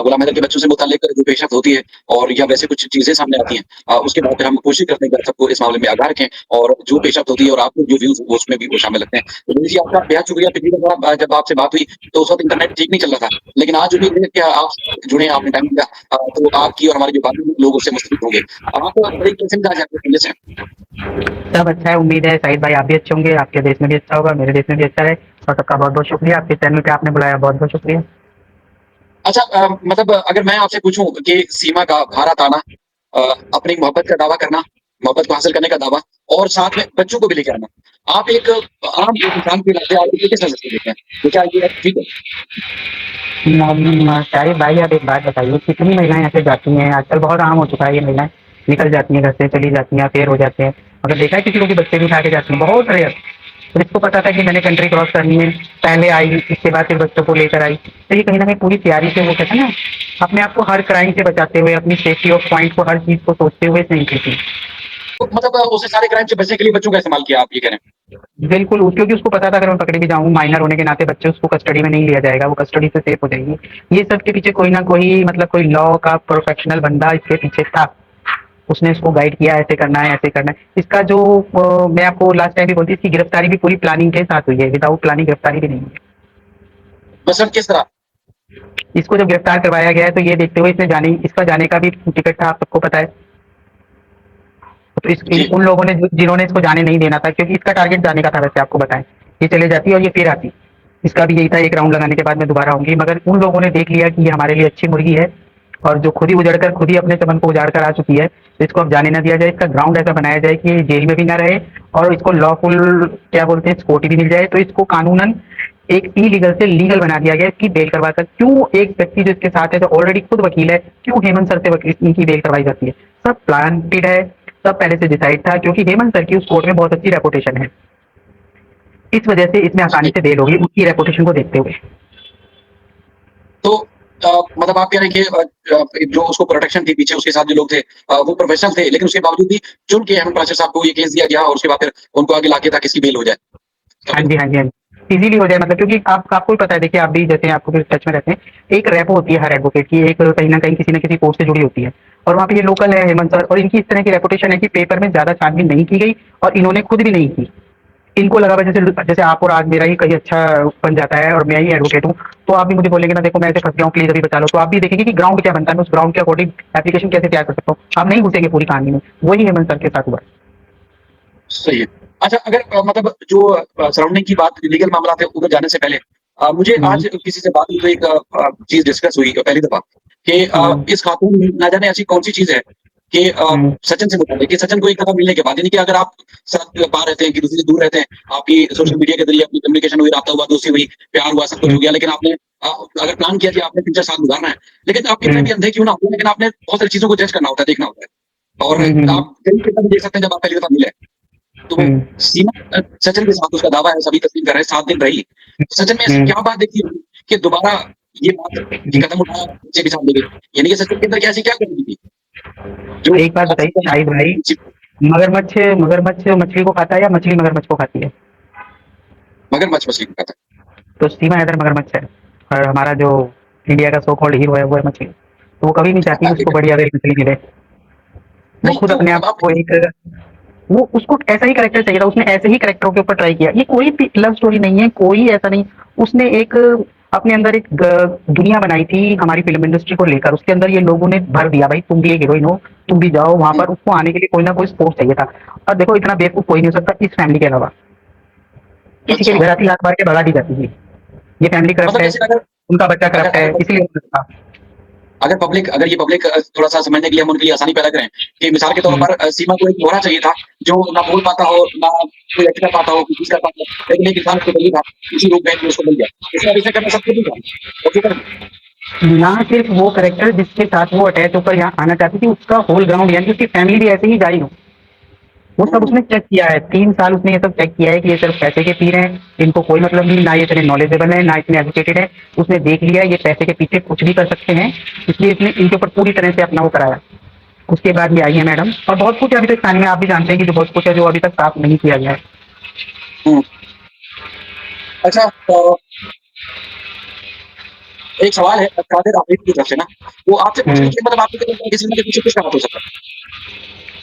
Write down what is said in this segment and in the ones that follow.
गुलाम हैदर के बच्चों से मुताल्लिक जो पेशरफ्त होती है और या वैसे कुछ चीज़ें सामने आती हैं, उसके बाद फिर हम कोशिश करते हैं कि आप सबको इस मामले में आगाह रखें और जो पेशरफ्त होती है और आपके जो व्यूज़ वो उसमें भी वो शामिल रखते हैं। तो मोदी जी आपका बेहद शुक्रिया, पिछली दफ़ा जब आपसे बात हुई तो उस वक़्त इंटरनेट ठीक नहीं चल रहा था। लेकिन आज उम्मीद है कि आप जुड़े, आपने टाइम दिया, तो आपकी और हमारे जो बाकी लोग उससे मुस्तफ़ीद होंगे। आप बड़े कैसे मिजाज हैं आपके फैमिली से? सब अच्छा है, उम्मीद है शाहिद भाई आप भी अच्छे होंगे, आपके देश में भी अच्छा होगा, मेरे देश में भी अच्छा है। और सबका बहुत बहुत शुक्रिया, आपके चैनल पे आपने बुलाया, बहुत बहुत शुक्रिया। अच्छा, मतलब अगर मैं आपसे पूछूं कि सीमा का भारत आना, अ, अपनी मोहब्बत का दावा करना, मोहब्बत को हासिल करने का दावा और साथ में बच्चों को भी लेके आना, आप एक आम एक इंसान के नाते आप इसे किस नजर से देखते हैं? तो क्या ये ठीक है? शाहिद भाई आप एक बात बताइए, कितनी महिलाएं ऐसे जाती हैं, आजकल बहुत आम हो चुका है ये, महिलाएं निकल जाती हैं घर से, चली जाती हैं, अफेयर हो जाते हैं। अगर देखा है किसी को भी बच्चे भी उठा के जाती हैं, बहुत रेयर। तो इसको पता था कि मैंने कंट्री क्रॉस करनी है, पहले आई, इसके बाद फिर बच्चों को लेकर आई, तो ये कहीं ना कहीं पूरी तैयारी से वो कहते हैं ना, अपने आप को हर क्राइम से बचाते हुए, अपनी सेफ्टी ऑफ पॉइंट को, हर चीज को सोचते हुए नहीं की थी। तो मतलब उसे सारे क्राइम से बचने के लिए बच्चों का इस्तेमाल किया, आप ये कह रहे हैं? बिल्कुल, क्योंकि उसको पता था अगर मैं पकड़ी भी जाऊँ माइनर होने के नाते बच्चे उसको कस्टडी में नहीं लिया जाएगा, वो कस्टडी से सेफ हो जाएगी। ये सब के पीछे कोई ना कोई मतलब कोई लॉ का प्रोफेशनल बंदा इसके पीछे था। उसने इसको गाइड किया, ऐसे करना है, ऐसे करना है। इसका जो मैं आपको लास्ट टाइम भी बोलती, इसकी गिरफ्तारी भी पूरी प्लानिंग के साथ हुई है, विदाउट प्लानिंग गिरफ्तारी भी नहीं है। मसलन किस तरह? इसको जब गिरफ्तार करवाया गया है तो ये देखते हुए इसका जाने का भी टिकट था, आप सबको पता है। तो जी। उन लोगों ने जिन्होंने इसको जाने नहीं देना था, क्योंकि इसका टारगेट जाने का था, वैसे आपको बताएं। ये चले जाती और ये फिर आती। इसका भी यही था, एक राउंड लगाने के बाद मैं दोबारा आऊंगी, मगर उन लोगों ने देख लिया कि ये हमारे लिए अच्छी मुर्गी है और जो खुद ही उजड़कर खुद ही अपने चमन को उजाड़ कर आ चुकी है, तो इसको अब जाने ना दिया जाए। इसका ग्राउंड ऐसा बनाया जाए कि ये जेल में भी ना रहे और इसको लॉफुल क्या बोलते हैं सिक्योरिटी भी मिल जाए। तो इसको कानूनन एक इलीगल से लीगल बना दिया गया कि बेल करवा कर, क्यों एक व्यक्ति जो इसके साथ है जो ऑलरेडी खुद वकील है, क्यों हेमंत सर से इनकी बेल करवाई जाती है? सब प्लांटेड है, सब पहले से डिसाइड था, क्योंकि हेमंत सर की उस कोर्ट में बहुत अच्छी रेपुटेशन है। इस वजह से इसमें आसानी जी। से बेल होगी, उसकी रेपुटेशन को देखते हुए। तो मतलब आप कह रहे हैं कि जो उसको प्रोटेक्शन थी पीछे उसके साथ जो लोग थे, वो प्रोफेशनल थे, लेकिन उसके बावजूद भी चुन के हेमंत पाशा साहब को ये केस दिया गया और उसके बाद फिर उनको आगे लाके ताकि इसकी बेल हो जाए। हाँ समझे? जी, हाँ जी, हाँ जी, इजीली हो जाए, मतलब क्योंकि आपको भी पता है, देखिए आप भी जैसे आपको भी टच में रहते हैं, एक रेपो होती है हर एडवोकेट की, एक कहीं ना कहीं किसी न किसी कोर्ट से जुड़ी होती है। और वहाँ पे ये लोकल है हेमंत सर, और इनकी इस तरह की रेपुटेशन है कि पेपर में ज्यादा छानबीन नहीं की गई और इन्होंने खुद भी नहीं की। इनको लगा जैसे जैसे आप और आज मेरा ही कहीं अच्छा बन जाता है और मैं ही एडवोकेट हूँ, तो आप भी मुझे बोलेंगे ना, देखो मैं ऐसे फंस गया हूँ, प्लीज अभी बचा लो, तो आप भी देखेंगे कि ग्राउंड क्या बनता है, मैं उस ग्राउंड के अकॉर्डिंग एप्लीकेशन कैसे तैयार कर सकता हूँ। आप नहीं घुसेंगे पूरी कहानी में, वही हेमंत सर के साथ हुआ। सही है। अच्छा, अगर मतलब जो सराउंडिंग की बात लीगल मामला थे उधर जाने से पहले, मुझे हम्म, आज किसी से बात हुई तो एक चीज़ डिस्कस हुई पहली दफ़ा कि हम्म, इस खातून में ना जाने ऐसी कौन-सी चीज़ है कि हम्म, सचिन से मुताबिक कि सचिन को एक दफ़ा मिलने के बाद, यानी कि अगर आप साथ पार रहते हैं, एक-दूसरे से दूर रहते हैं, आपकी सोशल मीडिया के ज़रिए आपकी कम्युनिकेशन हुई, राब्ता हुआ, दोस्ती हुई, प्यार हुआ, सब कुछ हम्म, हो गया, लेकिन आपने अगर प्लान किया कि आपने 3-4 साल गुज़ारना है, लेकिन आप कितने हम्म, भी अंधे क्यों ना हो, लेकिन आपने बहुत सारी चीज़ों को जज करना होता है, देखना होता है और हम्म, आप कई चीज़ें भी देख सकते हैं जब आप पहली दफ़ा मिले। तो हम्म, सीमा सचिन के साथ उसका दावा है, सभी तस्लीम कर रहे हैं, 7 दिन रही। सचिन में ऐसी हम्म, क्या बात देखी होगी कि दोबारा ये बात कि कदम उठाया, बच्चे के साथ ले गई? यानी कि सचिन के अंदर क्या ऐसी क्या कमी थी, जो एक बात आप बताइए सबको शाहिद भाई, जी, मगरमच्छ मगरमच्छ मछली को खाता है या मछली मगरमच्छ को खाती है? मगरमच्छ मछली को खाता है। तो सीमा हैदर मगरमच्छ है, और हमारा जो इंडिया का सो कॉल्ड हीरो है वो है मछली। तो वो कभी नहीं चाहती कि उसको बढ़िया वेल मछली मिले। वो नहीं खुद तो अपने आप अब आप को एक, वो उसको ऐसा ही करेक्टर चाहिए था, उसने ऐसे ही करेक्टरों के ऊपर ट्राई किया। ये कोई लव स्टोरी नहीं है, कोई ऐसा नहीं। उसने एक अपने अंदर एक दुनिया बनाई थी हमारी फिल्म इंडस्ट्री को लेकर, उसके अंदर ये लोगों ने भर दिया, भाई तुम भी एक हीरोइन हो, तुम भी जाओ वहां हुँ, पर। उसको आने के लिए कोई ना कोई स्पोर्ट चाहिए था। और देखो इतना बेवकूफ कोई नहीं हो सकता इस फैमिली के अलावा, किसी के भी अच्छा, घर आती लात मार के भगा दी जाती है। ये फैमिली करप्ट मतलब है, जैसे अगर उनका बच्चा अगर करप्ट है, अगर इसलिए हो सकता। अगर ये पब्लिक थोड़ा-सा समझने के लिए हम उनके लिए आसानी पैदा करें कि मिसाल के तौर पर सीमा को एक मोहरा चाहिए था, जो ना बोल पाता हो, ना कोई एक्ट कर पाता हो, कोई चीज़ कर पाता हो, लेकिन एक इंसान उसको चाहिए था, किसी रूप में जो उसको मिल गया। इसका अभिषेक करना सब कुछ ही था, और जो कर ना सिर्फ वो करेक्टर जिसके साथ वो अटैच होकर यहाँ आना चाहती थी, उसका होल ग्राउंड, यानी उसकी फैमिली भी ऐसे ही जारी हो, वो सब हुँ, उसने चेक किया है। 3 साल उसने ये सब चेक किया है कि ये सिर्फ पैसे के पीर हैं, इनको कोई मतलब नहीं, ना ये इतने नॉलेजेबल है, ना इतने एजुकेटेड है। उसने देख लिया ये पैसे के पीछे कुछ भी कर सकते हैं, इसलिए इसने इनके ऊपर पूरी तरह से अपना वो कराया। उसके बाद ये आई है मैडम, और बहुत कुछ है अभी तक कहानी में, आप भी जानते हैं कि जो बहुत कुछ है जो अभी तक साफ नहीं किया गया है। हुँ। अच्छा, एक सवाल है कादिर आबिद की तरफ से ना, वो आपसे पूछ रहे हुँ। थे मतलब आपको क्या लगता है किसी न किसी कुछ गलत हो सकता है?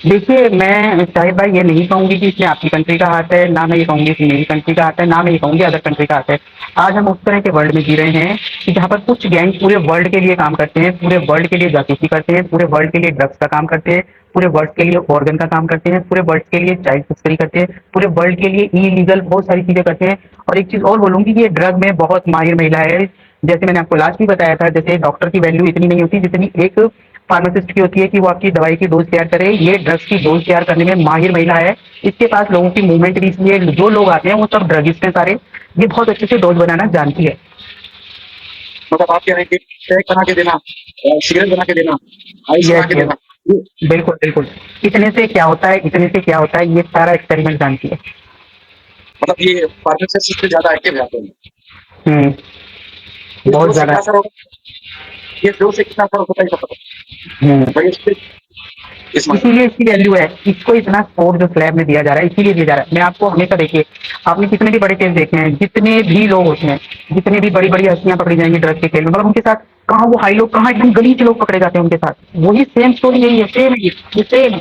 देखिए, मैं शाहिद भाई ये नहीं कहूँगी कि इसमें आपकी कंट्री का हाथ है, ना मैं ये कहूँगी कि मेरी कंट्री का हाथ है, ना मैं ये कहूँगी अदर कंट्री का हाथ है। आज हम उस तरह के वर्ल्ड में जी रहे हैं कि जहाँ पर कुछ गैंग पूरे वर्ल्ड के लिए काम करते हैं, पूरे वर्ल्ड के लिए जासूसी करते हैं, पूरे वर्ल्ड के लिए ड्रग्स का काम करते हैं, पूरे वर्ल्ड के लिए ऑर्गन का काम करते हैं, पूरे वर्ल्ड के लिए चाइल्ड तस्करी करते हैं, पूरे वर्ल्ड के लिए इलीगल बहुत सारी चीज़ें करते हैं। और एक चीज़ और बोलूँगी कि ये ड्रग में बहुत माहिर महिला है। जैसे मैंने आपको लास्ट भी बताया था, जैसे डॉक्टर की वैल्यू इतनी नहीं होती जितनी एक फार्मासिस्ट की होती है कि वो आपकी दवाई की डोज तैयार करे। ये ड्रग्स की डोज तैयार करने में माहिर महिला है। इसके पास लोगों की मूवमेंट भी इसलिए जो लोग आते हैं वो सब ड्रगिस्ट हैं सारे। ये बहुत अच्छे से डोज बनाना जानती है। मतलब आप कह रहे हैं कि पैक बना के देना, सिगरेट बना के देना, आइस बना यस के यस, देना, ये बिल्कुल बिल्कुल। इतने से क्या होता है, इतने से क्या होता है, ये सारा एक्सपेरिमेंट जानती है। मतलब ये फार्मासिस्ट से ज़्यादा एक्टिव है आप लोग। हम्म, इस बहुत डोज़ से ज्यादा। क्या असर होगा, ये डोज़ से कितना असर होता है ये सब बताओ। हम्म, भाई इस मामले में। इसीलिए इसकी वैल्यू है। इसको इतना स्कोप जो स्लैब में दिया जा रहा है इसीलिए दिया जा रहा है। मैं आपको हमेशा देखिए, आपने कितने भी बड़े केस देखे हैं, जितने भी लोग होते हैं, जितनी भी बड़ी बड़ी हस्तियां पकड़ी जाएंगी ड्रग के खेल में, मगर उनके साथ कहाँ वो हाई लोग, कहाँ एकदम गलीच लोग पकड़े जाते हैं उनके साथ। वही सेम स्टोरी यही है, सेम है ये सेम।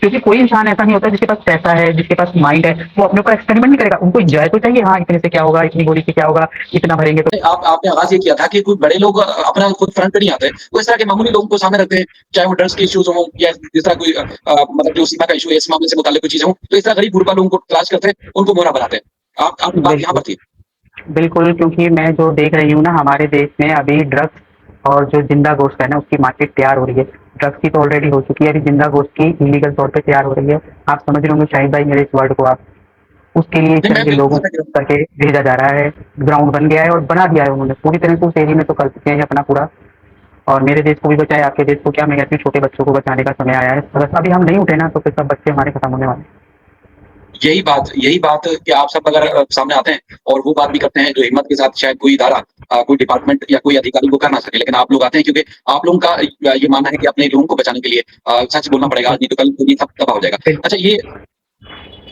क्योंकि कोई इंसान ऐसा नहीं होता जिसके पास पैसा है, जिसके पास माइंड है, वो अपने ऊपर एक्सपेरिमेंट नहीं करेगा। उनको एंजॉय तो चाहिए, हाँ इतने से क्या होगा, इतनी गोली से क्या होगा, इतना भरेंगे तो। आप आपने आगाज़ ये किया था कि कोई बड़े लोग अपना खुद फ्रंट पे नहीं आते। वो इस तरह के मामूली लोगों को सामने रखते हैं, चाहे वो ड्रग्स के इश्यूज़ हों या जिस तरह कोई मतलब जो सीमा का इश्यू है, इस मामले से मुताल्लिक कोई चीज़ें हों, तो इस तरह गरीब-गुरबा लोगों को तलाश करते हैं, उनको मोहरा बनाते हैं। आप आपकी बात यहाँ बिल्कुल पर थी। बिल्कुल, क्योंकि मैं जो देख रही हूँ ना हमारे देश में अभी ड्रग्स और जो जिंदा गोश्त है ना उसकी मार्केट तैयार हो रही है। ड्रग्स की तो ऑलरेडी हो चुकी है, अभी जिंदा गोश्त की इलीगल तौर पे तैयार हो रही है। आप समझ रहे होंगे शाहिद भाई मेरे इस वर्ड को। आप उसके लिए इस नहीं, तरह मैं के बिल्कुल लोगों समझ रहा को हूँ। करके भेजा जा रहा है। ग्राउंड बन गया है और बना दिया है उन्होंने पूरी तरह से। उस एरिया में तो कर चुके हैं अपना पूरा। और मेरे देश को भी बचाए, आपके देश को क्या, मैं कहती हूँ छोटे बच्चों को बचाने का समय आया है। बस अभी हम नहीं उठे ना तो फिर सब बच्चे हमारे खत्म होने वाले हैं। यही बात कि आप सब अगर सामने आते हैं और वो बात भी करते हैं जो हिम्मत के साथ शायद कोई इदारा कोई डिपार्टमेंट या कोई अधिकारी वो कर ना सके, लेकिन आप लोग आते हैं क्योंकि आप लोगों का ये मानना है कि अपने लोगों को बचाने के लिए सच बोलना पड़ेगा, नहीं तो कल ये सब तबाह हो जाएगा। अच्छा ये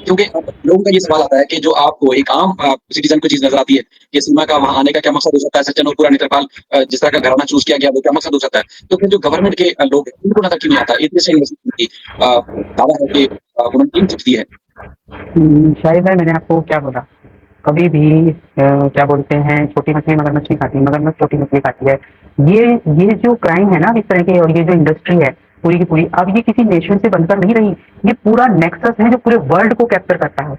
क्योंकि अब लोगों का ये सवाल आता है कि जो आपको एक आम सिटीज़न को चीज़ नज़र आती है कि सीमा का वहाँ आने का क्या मकसद हो सकता है, सज्जन और पूरा नेत्रपाल जिस तरह का घराना चूज़ किया गया वो क्या मकसद हो सकता है? तो फिर जो गवर्नमेंट के लोग हैं उनको नज़र क्यों नहीं आता? इतने से यूनिवर्सिटी की दावा है कि उन्होंने टीम दी है। शाहिद भाई मैंने आपको क्या बोला, कभी भी क्या बोलते हैं, छोटी मछली मगरमच्छ नहीं खाती, मगरमच्छ छोटी मछली खाती है। ये ये जो क्राइम है ना इस तरह के, और ये जो इंडस्ट्री है पूरी की पूरी, अब ये किसी नेशन से बनकर नहीं रही। ये पूरा नेक्सस है जो पूरे वर्ल्ड को कैप्चर करता है।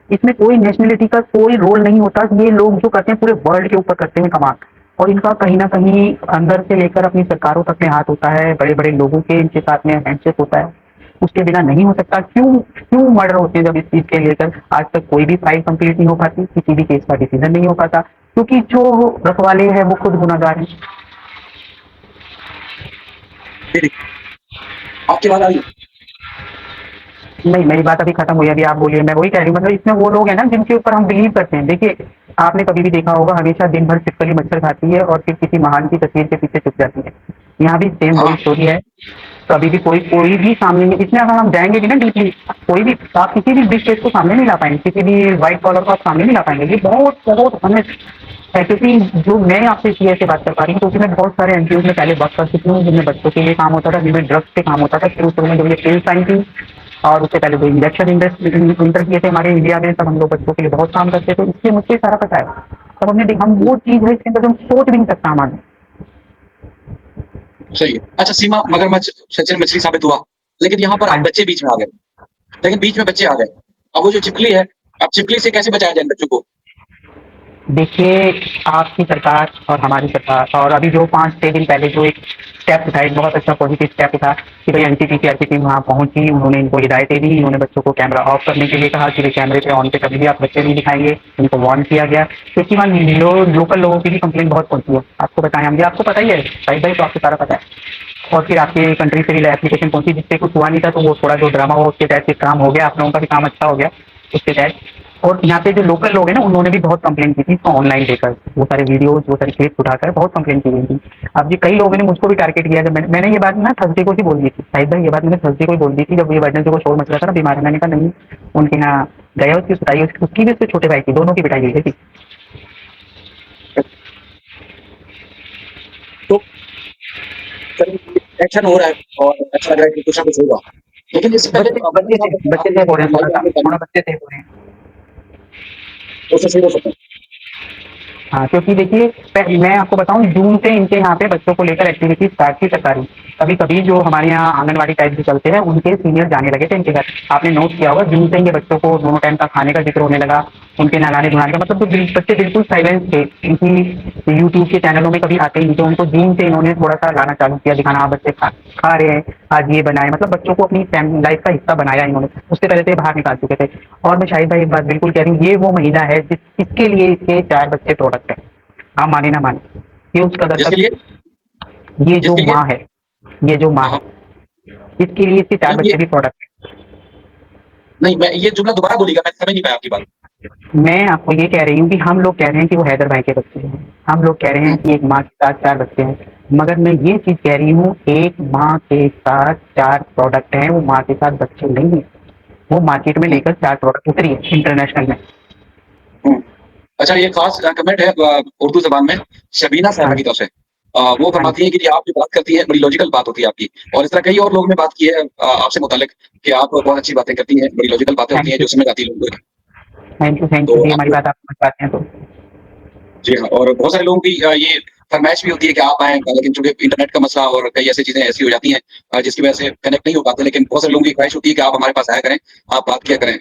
इसमें कोई नेशनलिटी का कोई रोल नहीं होता। ये लोग जो करते हैं पूरे वर्ल्ड के ऊपर करते हैं कमाल। और इनका कहीं ना कहीं अंदर से लेकर अपनी सरकारों तक में हाथ होता है, बड़े बड़े लोगों के इनके साथ में हैंडशेक होता है। उसके बिना नहीं हो सकता। क्यों क्यों मर्डर होते हैं जब इस चीज के लेकर आज तक कोई भी फाइल कंप्लीट नहीं हो पाती, किसी भी केस का डिसीजन नहीं हो पाता, क्योंकि जो रखवाले हैं वो खुद गुनाहगार हैं। जी, जी। आपकी बात आ रही है? नहीं, मेरी बात अभी खत्म हुई, अभी आप बोलिए। मैं वही कह रही हूँ, मतलब इसमें वो लोग हैं ना जिनके ऊपर हम बिलीव करते हैं। देखिए, आपने कभी भी देखा होगा हमेशा दिन भर छिपकली मच्छर खाती है और फिर किसी महान की तस्वीर के पीछे छुप जाती है। यहाँ भी सेम वही हाँ, स्टोरी है। तो अभी भी कोई कोई भी सामने नहीं, इसमें अगर हम जाएंगे भी ना डीपली, कोई भी आप किसी भी बिग केस को सामने नहीं ला पाएंगे, किसी भी व्हाइट कॉलर को आप सामने नहीं ला पाएंगे। ये बहुत बहुत honest है। क्योंकि जो मैं आपसे इसी से बात कर पा रही हूँ क्योंकि मैं बहुत सारे एनजीओ में पहले वर्क कर चुकी हूँ जिनमें बच्चों के लिए काम होता था, जिनमें ड्रग्स पे काम होता था। शुरू शुरू में जब ये पिल्स आई थी और उससे पहले जो इंजेक्शन इंटर किए थे हमारे इंडिया में, तब हम लोग बच्चों के लिए बहुत काम करते थे। इसलिए मुझे सारा पता है। तब हमने देखा, हम वो चीज़ है इसके अंदर जो हम सोच भी नहीं सकता हमारे। सही है। अच्छा सीमा मगरमच्छ सचिन मछली साबित हुआ, लेकिन यहाँ पर हाँ अब बच्चे बीच में आ गए। लेकिन बीच में बच्चे आ गए। अब वो जो छिपकली है, अब छिपकली से कैसे बचाया जाए इन बच्चों को? देखिए, आपकी सरकार और हमारी सरकार, और अभी जो 5-6 दिन पहले जो एक स्टेप उठा, एक बहुत अच्छा पॉजिटिव स्टेप उठा कि भाई एनसीपीसी आरपीसी वहाँ पहुंची, उन्होंने इनको हिदायतें दी, उन्होंने बच्चों को कैमरा ऑफ करने के लिए कहा कि भाई कैमरे पे ऑन पे कभी भी आप बच्चे नहीं दिखाएंगे। इनको वार्न किया गया क्योंकि वहाँ लोकल लोगों की भी कंप्लेंट बहुत पहुंची है। आपको बताएं, हम ये आपको पता ही है भाई, भाई तो आपको सारा पता है। और फिर आपकी कंट्री से भी एप्लीकेशन पहुंची जिससे कुछ हुआ नहीं था, तो वो थोड़ा जो ड्रामा हुआ उसके तहत काम हो गया, आप लोगों का भी काम अच्छा हो गया उसके तहत। और यहाँ पे जो लोकल लोग हैं ना उन्होंने भी बहुत कंप्लेंट की थी इसको ऑनलाइन लेकर, वो सारे वीडियोस वो सारी क्लिप्स उठाकर बहुत कंप्लेंट की गई थी। अब ये कई लोगों ने मुझको भी टारगेट किया। जब मैंने ये बात ना थर्सडे को ही बोल दी थी शायद भाई, ये बात मैंने थर्सडे को ही बोल दी थी जब ये वेडनेसडे को शोर मच रहा था ना बीमार। मैंने कहा नहीं, उनके यहाँ गया, उसकी सुताई, उसकी भी उसके छोटे भाई की, दोनों की पिटाई हुई थी। एक्शन हो रहा है और अच्छा लग रहा है कि कुछ ना कुछ होगा। लेकिन इससे पहले बच्चे बताइए आप बच्चे आपने सेफ हो रहे हैं, लाइव थोड़ा-सा, आपने थोड़ा करी, बच्चे सेफ हो रहे हैं। उससे सही हो सकता है। हाँ, क्योंकि देखिए मैं आपको बताऊँ, जून से इनके यहाँ पे बच्चों को लेकर एक्टिविटी स्टार्ट की सरकारी। कभी-कभी जो हमारे यहाँ आंगनवाड़ी टाइप जो चलते हैं, उनके सीनियर जाने लगे थे इनके घर। आपने नोट किया होगा, जून से ही ये बच्चों को दोनों टाइम का खाने का ज़िक्र होने लगा, उनके नहलाने-धुलाने का, मतलब जो बच्चे बिल्कुल साइलेंस थे, इनकी यूट्यूब के चैनलों में कभी आते ही नहीं थे, उनको जून से इन्होंने थोड़ा-सा लाना चालू किया, दिखाना, हाँ, बच्चे खा रहे हैं, आज ये बनाए, मतलब बच्चों को अपनी फैमिली लाइफ का हिस्सा बनाया इन्होंने। उससे पहले तो ये बाहर निकाल चुके थे। और मैं शाहिद भाई एक बात बिल्कुल कह रही हूँ, ये वो महिला है जिसके लिए इसके 4 बच्चे प्रोडक्ट हैं। आप माने ना माने, ये उस कदर जिसके तक, लिए ये जो जिसके लिए माँ है, ये जो माँ हाँ, है, हाँ। इसके लिए इसके 4 नहीं ये बच्चे भी प्रोडक्ट हैं। नहीं मैं ये जुमला दोबारा बोलिएगा, मैं समझ नहीं पाया आपकी बात। मैं आपको ये कह रही हूँ कि हम लोग कह रहे हैं कि वो हैदर भाई के बच्चे हैं, हम लोग कह रहे हैं हुँ, कि एक माँ के साथ 4 बच्चे हैं, मगर मैं ये चीज़ कह रही हूँ, एक माँ के साथ 4 प्रोडक्ट हैं, वो माँ के साथ बच्चे नहीं हैं। वो मार्केट में हुँ, लेकर 4 प्रोडक्ट उतरी है इंटरनेशनल में। हुँ। अच्छा ये खास कमेंट है उर्दू ज़बान में शबीना हाँ साहबा की जी, तरफ से। वो हाँ फरमाती जी, हैं कि आप जो बात करती हैं बड़ी लॉजिकल बात होती है आपकी और इस तरह कई और लोगों ने बात की है आपसे मुताल्लिक कि आप बहुत अच्छी बातें करती हैं, बड़ी लॉजिकल बातें होती हैं थैंक यू, जो समझ आती है लोगों को। थैंक तो यू जी, हमारी आपको बात आप समझ पाते हैं तो। जी हाँ, और बहुत सारे लोगों की ये फरमाइश भी होती है कि आप आएँ लेकिन चूँकि इंटरनेट का मसला और कई ऐसी चीज़ें ऐसी हो जाती हैं जिसकी वजह से कनेक्ट नहीं हो पाते, लेकिन बहुत सारे लोगों की ख्वाहिश होती है कि आप हमारे पास आया करें, आप बात किया करें।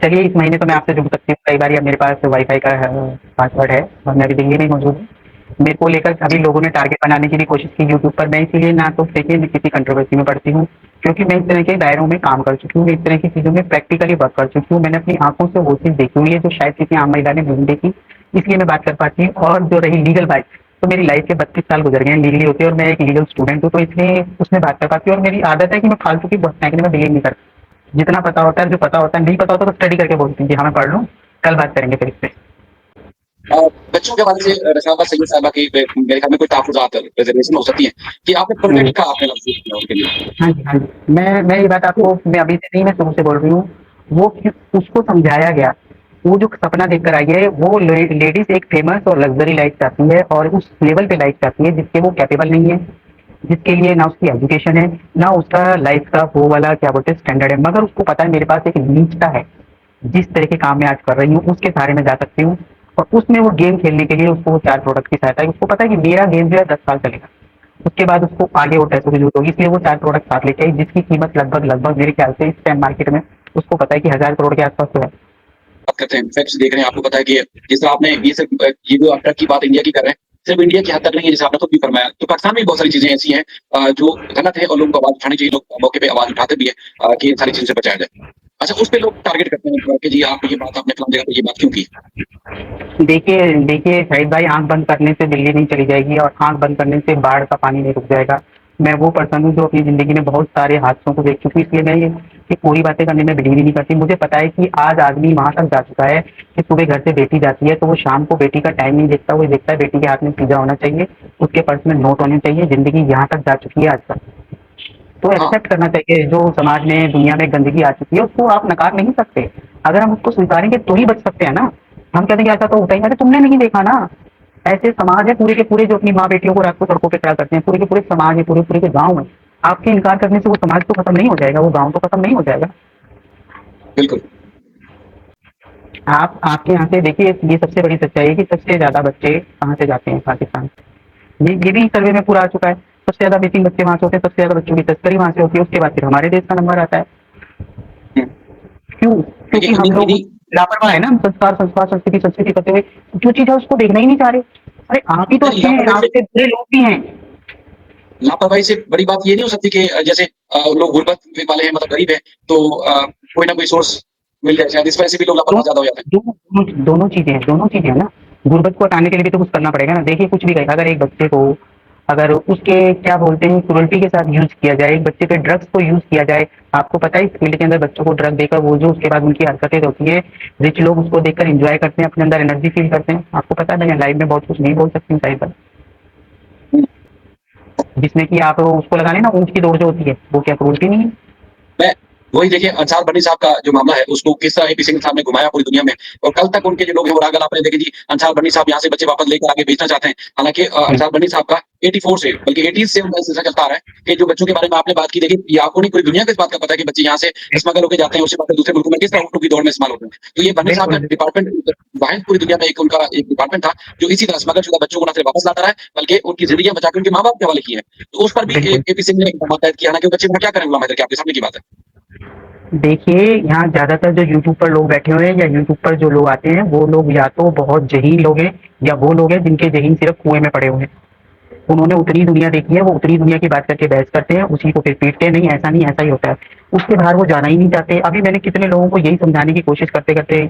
चलिए, इस महीने तो मैं तो आपसे जुड़ सकती हूँ, कई बार अब मेरे पास वाईफ़ाई का पासवर्ड है और मैं अभी दिल्ली में ही मौजूद हूँ। मेरे को लेकर जी, सभी लोगों ने टारगेट बनाने की भी कोशिश की यूट्यूब पर, मैं इसीलिए ना तो देखिए मैं किसी कंट्रोवर्सी में पड़ती हूँ, क्योंकि मैं इस तरह के दायरों में काम कर चुकी हूँ, इस तरह की चीज़ों में प्रैक्टिकली वर्क कर चुकी हूँ। मैंने अपनी आँखों से वो चीज़ देखी हुई है जो शायद किसी आम महिला ने नहीं देखी, इसलिए मैं बात कर पाती हूँ। और जो रही लीगल बात, तो मेरी लाइफ के 32 साल गुजर गए हैं लीगली होते और मैं एक लीगल स्टूडेंट हूँ, तो इसलिए उसमें बात कर पाती हूँ। और मेरी आदत है कि मैं फालतू की बात फेंकने में बिलीव नहीं करता। जितना पता होता है, जो पता होता है, नहीं पता होता तो स्टडी करके बोलती हैं कि हाँ मैं पढ़ लूँ, कल बात करेंगे फिर इस पे। अ, बच्चों के हवाले से रसाबा सैयद साहबा की मेरे ख्याल में कोई तहफ़्फ़ुज़ात रिज़र्वेशन हो सकती है कि आपने हम्म, प्रोटेक्ट का आपने लफ्ज़ यूज़ किया उनके लिए। हाँ जी, हाँ जी। मैं ये बात आपको, मैं अभी से नहीं, मैं शुरू से बोल रही हूँ। वो उसको समझाया गया, वो जो सपना देखकर आई है, वो लेडीज एक फेमस और लग्जरी लाइफ चाहती है और उस लेवल पे लाइफ चाहती है जिसके वो कैपेबल नहीं है, जिसके लिए ना उसकी एजुकेशन है, ना उसका लाइफ का वो वाला क्या बोलते हैं स्टैंडर्ड है, मगर उसको पता है मेरे पास एक नीचता है, जिस तरह के काम मैं आज कर रही हूँ उसके सहारे में जा सकती हूँ। और उसमें वो गेम खेलने के लिए उसको वो 4 प्रोडक्ट की सहायता है, उसको पता है कि मेरा गेम जो है 10 साल चलेगा, उसके बाद उसको आगे और पैसों की जरूरत होगी, इसलिए वो 4 प्रोडक्ट साथ लेके आई, जिसकी कीमत लगभग लगभग मेरे ख्याल से इस टाइम मार्केट में उसको पता है कि 1000 करोड़ के आसपास तो है। बात करते हैं, फैक्ट्स देख रहे हैं, आपको पता है कि जिस तरह आपने ये सिर्फ़ ये जो आप ट्रक की बात इंडिया की कर रहे हैं, सिर्फ़ इंडिया की हद तक नहीं है, जैसे आपने खुद भी फरमाया। तो पाकिस्तान में भी बहुत सारी चीज़ें ऐसी हैं जो गलत है और लोगों को आवाज़ उठानी चाहिए, लोग मौके पे आवाज़ उठाते भी हैं कि इन सारी चीज़ों से बचाया जाए। अच्छा, उस पे लोग टारगेट करते हैं कि जी आप ये बात आपने फलानी जगह पे ये बात क्यों की? देखिए देखिए शाहिद भाई, आंख बंद करने से दिल्ली नहीं चली जाएगी और आंख बंद करने से बाढ़ का पानी नहीं रुक जाएगा। मैं वो पर्सन हूँ जो अपनी ज़िंदगी में बहुत सारे हादसों को देख चुकी हूँ, इसलिए मैं ये पूरी बातें करने में बिलीव ही नहीं करती। मुझे पता है कि आज आदमी वहाँ तक जा चुका है कि सुबह घर से बेटी जाती है तो वो शाम को बेटी का टाइम नहीं देखता, वो देखता है बेटी के हाथ में पिज़्ज़ा होना चाहिए, उसके पर्स में नोट होने चाहिए। ज़िंदगी यहाँ तक जा चुकी है आज तक। तो हाँ, एक्सेप्ट करना चाहिए, जो समाज में दुनिया में गंदगी आ चुकी है उसको आप नकार नहीं सकते। अगर हम उसको स्वीकारेंगे तो ही बच सकते हैं ना। हम कहते हैं कि ऐसा तो होता ही, अरे तुमने नहीं देखा ना, ऐसे समाज है पूरे के पूरे जो अपनी माँ बेटियों को रात को सड़कों पे खड़ा करते हैं, पूरे के पूरे समाज है, पूरे पूरे के गाँव है। आपके इनकार करने से वो समाज तो खत्म नहीं हो जाएगा, वो गाँव तो खत्म नहीं हो जाएगा। बिल्कुल। आप आपके यहाँ से देखिए, ये सबसे बड़ी सच्चाई है कि सबसे ज्यादा बच्चे कहाँ से जाते हैं, पाकिस्तान। ये भी सर्वे में पूरा आ चुका है। सबसे ज्यादा मिसिंग बच्चे वहाँ से होते हैं, सबसे ज्यादा बच्चों की तस्करी वहाँ से होती है, उसके बाद फिर हमारे देश का नंबर आता है। हुँ, क्यों? देखिए क्योंकि हम लोग इन्हीं लापरवाह है ना, हम संस्कार संस्कृति संस्कृति करते हुए जो चीज़ है उसको देखना ही नहीं चाह रहे। अरे आप भी तो नहीं अच्छे हैं, लापरवाही से आपसे बुरे लोग भी हैं। लापरवाही से बड़ी बात ये नहीं हो सकती कि जैसे लोग गुर्बत वाले हैं मतलब गरीब हैं तो कोई ना कोई सोर्स मिल जाए शायद इस वजह से भी लोग दो लापरवाह ज़्यादा हो जाते हैं। दोनों चीज़ें हैं, दोनों चीज़ें हैं ना। गुर्बत को हटाने के लिए भी तो कुछ करना पड़ेगा ना। देखिए कुछ भी कहेगा, अगर एक बच्चे को, अगर उसके क्या बोलते हैं क्रूरल्टी के साथ यूज़ किया जाए, एक बच्चे पे ड्रग्स को यूज़ किया जाए, आपको पता है इस फील्ड के अंदर बच्चों को ड्रग देकर वो जो उसके बाद उनकी हरकतें होती है, रिच लोग उसको देखकर एन्जॉय करते हैं, अपने अंदर एनर्जी फील करते हैं। आपको पता है मैं लाइव में बहुत कुछ नहीं बोल सकती हूँ शायद, हुँ, जिसमें कि आप उसको लगा लेना ऊँट की दौड़ जो होती है, वो क्या क्रूरल्टी नहीं है? मैं वही देखिए अंसार बनी साहब का जो मामला है, उसको किस तरह एपी सिंह साहब ने घुमाया पूरी दुनिया में और कल तक उनके जो लोग हैं वो रागल आपने देखे जी अंसार बनी साहब यहाँ से बच्चे वापस लेकर आगे बेचना चाहते हैं। हालाँकि जी, अंसार बनी साहब का 84 से बल्कि 80s से उनका सिलसिला चलता आ रहा है कि जो बच्चों के बारे में आपने बात की देखिए, ये आपको नहीं पूरी दुनिया को इस बात का पता है कि बच्चे यहाँ से जी, स्मगल होके जाते हैं, उसके बाद दूसरे मुल्कों में किस तरह ऊँटों की दौड़ में इस्तेमाल होते हैं। तो ये बनी साहब का बिल्कुल, बिल्कुल। डिपार्टमेंट वाहिद पूरी दुनिया में एक उनका एक डिपार्टमेंट था, जो इसी तरह स्मगलशुदा बच्चों को ना सिर्फ वापस लाता रहा है, बल्कि उनकी ज़िंदगियाँ बचा के उनके माँ-बाप के हवाले की है। तो उस पर भी बिल्कुल। एपी सिंह ने इकदाम तहत किया, हालाँकि वो बच्चे वहाँ क्या करें गुलाम हैदर के, आपके सामने की बात है। देखिए, यहाँ ज़्यादातर जो यूट्यूब पर लोग बैठे हुए हैं या यूट्यूब पर जो लोग आते हैं, वो लोग या तो बहुत ज़हीन लोग हैं या वो लोग हैं जिनके ज़हीन सिर्फ़ कुएँ में पड़े हुए हैं। उन्होंने उतनी दुनिया देखी है, वो उतनी दुनिया की बात करके बहस करते हैं, उसी को फिर पीटते हैं, नहीं ऐसा नहीं, ऐसा ही होता है। उसके बाहर वो जाना ही नहीं चाहते। अभी मैंने कितने लोगों को यही समझाने की कोशिश करते-करते